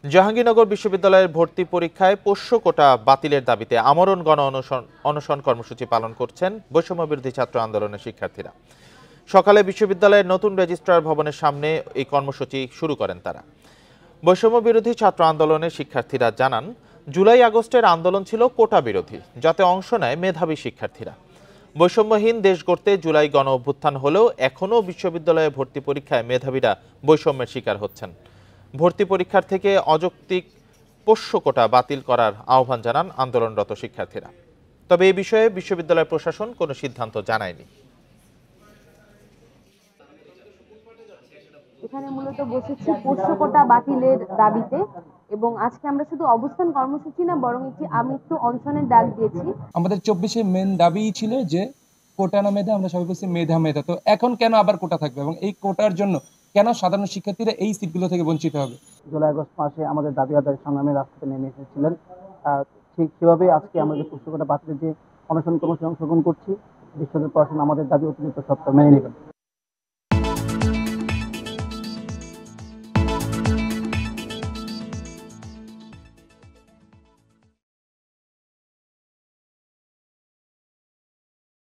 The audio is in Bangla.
জাহাঙ্গীরনগর বিশ্ববিদ্যালয়ের ভর্তি পরীক্ষায় পোষ্য কোটা বাতিলের দাবিতে আমরণ গণ অনশন কর্মসূচি পালন করছেন বৈষম্য বিরোধী ছাত্র আন্দোলনের শিক্ষার্থীরা। সকালে বিশ্ববিদ্যালয়ের নতুন রেজিস্ট্রার ভবনের সামনে এই কর্মসূচি শুরু করেন তারা। বৈষম্য বিরোধী ছাত্র আন্দোলনের শিক্ষার্থীরা জানান, জুলাই আগস্টের আন্দোলন ছিল কোটা বিরোধী, যাতে অংশ নেয় মেধাবী শিক্ষার্থীরা। বৈষম্যহীন দেশ গড়তে জুলাই গণ অভ্যুত্থান হলেও এখনও বিশ্ববিদ্যালয়ে ভর্তি পরীক্ষায় মেধাবীরা বৈষম্যের শিকার হচ্ছেন। ভর্তি পরীক্ষার থেকে অযৌক্তিক পোষ্য কোটা বাতিল করার আহ্বান জানান আন্দোলনরত শিক্ষার্থীরা। তবে এই বিষয়ে বিশ্ববিদ্যালয় প্রশাসন কোনো সিদ্ধান্ত জানায়নি। এখানে মূলত বসেছি পোষ্য কোটা বাতিলের দাবিতে, এবং আজকে আমরা শুধু অবস্থান কর্মসূচি না, বরং একটি আমৃত্যু অনশনের ডাক দিয়েছি। আমাদের 24-এ মেন দাবি ছিল যে কোটা না মেধা, আমরা সবাই বলছি মেধা মেধা। তো এখন কেন আবার কোটা থাকবে এবং এই কোটার জন্য কেন সাধারণ শিক্ষার্থীরা এই সিটগুলো থেকে বঞ্চিত হবে? জুলাই আগস্ট মাসে আমাদের দাবি আদায়ের সংগ্রামে রাস্তাতে নেমে এসেছিলেন। ঠিক সেভাবেই আজকে আমাদের পুস্তকটা বাতিলের যে অনশন কর্মসূচি অংশগ্রহণ করছি। বিশ্ববিদ্যালয় প্রশাসন আমাদের দাবি অতিরিক্ত সত্ত্বেও মেনে নেবেন।